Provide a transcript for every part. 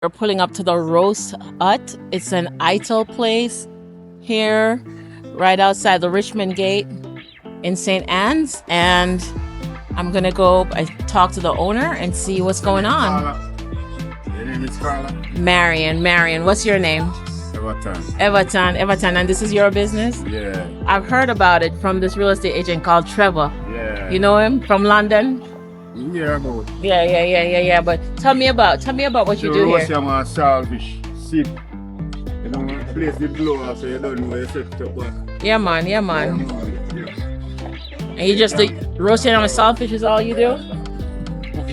We're pulling up to the Roast Hut. It's an ITIL place here, right outside the Richmond gate in St. Anne's. And I'm going to go talk to the owner and see what's going on. Your name is Carla? Marion. What's your name? Everton. And this is your business? Yeah. I've heard about it from this real estate agent called Trevor. Yeah. You know him from London? Yeah, about. Yeah. But tell me about what you do here. You saltfish, sip. You know, place the blower so you don't know where you set it up. Yeah, man. And you just do roasting on the saltfish is all you do?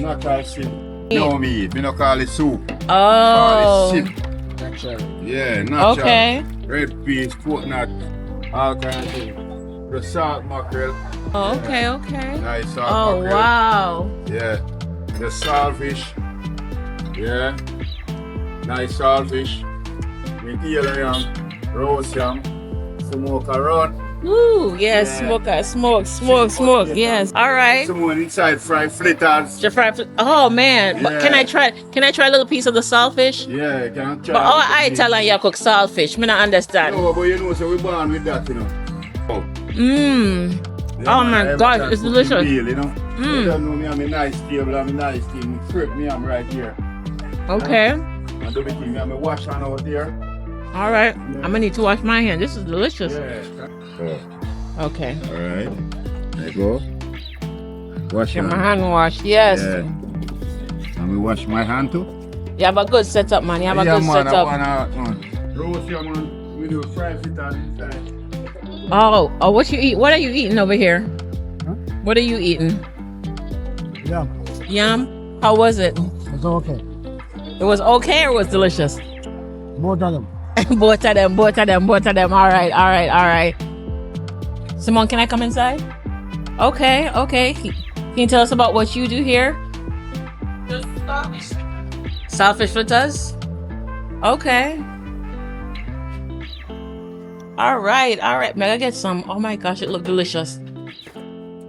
Not all sip. No meat. We don't call it soup. Oh. Call it sip. Natural. Yeah, natural. Okay. Red peas, coconut, all kinds of things. The salt mackerel. Oh, okay. Nice salt Oh, mackerel. wow. Yeah. The saltfish. Yeah. Nice saltfish. With yellow yam, roast yam, smoke around. Ooh, yes, Yeah. smoke. Yes. All right. Someone inside fried fritters. Oh man, but Yeah. can I try a little piece of the saltfish? Yeah, you can try. But I tell her you cook saltfish. Me not understand. No, but you know, so we born with that, you know. Oh. Mmm. Yeah, Oh my every gosh, time it's cooking delicious. meal, you know. You don't know me, I'm a nice table, I'm a nice thing. Fruit me, I'm right here. Okay. And the thing, I'm a wash hand out there. All right. I'm gonna need to wash my hand. This is delicious. Yeah. Okay. All right. There you go. Wash Get hand. my hand washed. Yes. Yeah. And we wash my hand too. You have a good setup, man. You have a good man, setup. Roast your man. We do fried fritters inside. Oh, what you eat? What are you eating over here? Huh? What are you eating? Yeah, Yum. How was it? it's okay. It was okay or was delicious? Both of them. both of them. All right. Simone, can I come inside? Okay. Can you tell us about what you do here? Saltfish fritters? Okay. All right. May I get some? Oh my gosh, it looked delicious.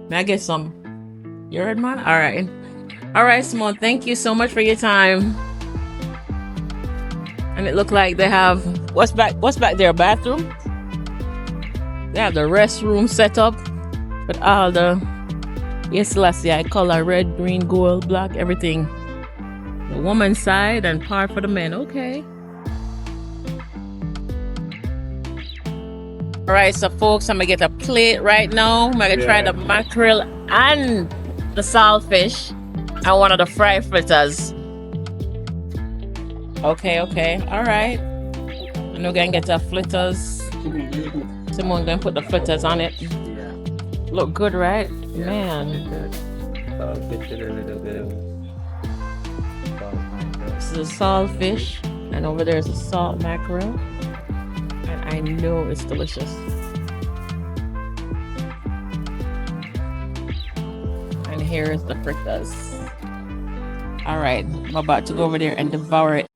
May I get some? You heard, man? All right, Simone, thank you so much for your time. And it looked like they have what's back there? Bathroom? They have the restroom set up with all the I color red, green, gold, black, everything. The woman's side and part for the men. Okay. All right, so folks, I'm gonna get a plate right now. I'm gonna try the mackerel and the saltfish and one of the fried fritters. Okay. All right. And we're gonna get the fritters. Someone gonna put the fritters on it. Look good, right? Man. This is a saltfish, and over there is a salt mackerel. And I know it's delicious. And here is the fritters. All right, I'm about to go over there and devour it.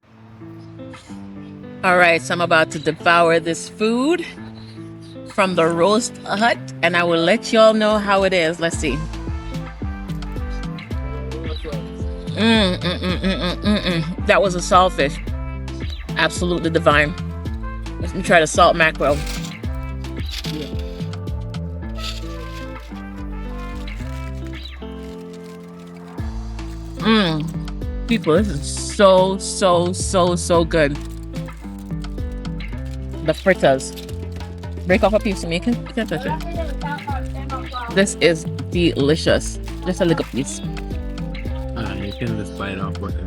All right, so I'm about to devour this food from the Roast Hut, and I will let y'all know how it is. Let's see. That was a saltfish. Absolutely divine. Let me try the salt mackerel. People, this is so good. The fritters. Break off a piece for me. You can touch it. This is delicious. Just a little piece. You can just bite off whatever.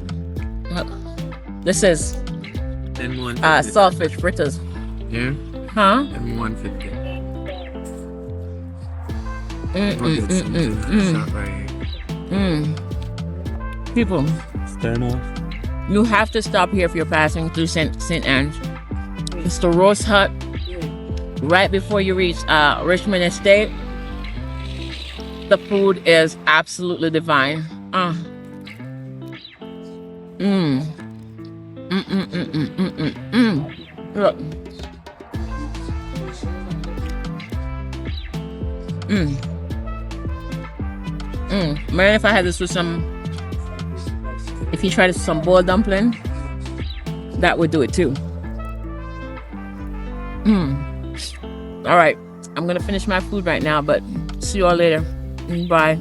This is M150. saltfish fritters. Yeah? Huh? M150. People, Turn off. you have to stop here if you're passing through St. Anne's. It's the Roast Hut right before you reach Richmond Estate. The food is absolutely divine. Look. Man, if I had this with some, if you try this with some boiled dumpling, that would do it too. All right, I'm gonna finish my food right now, but see you all later. Bye.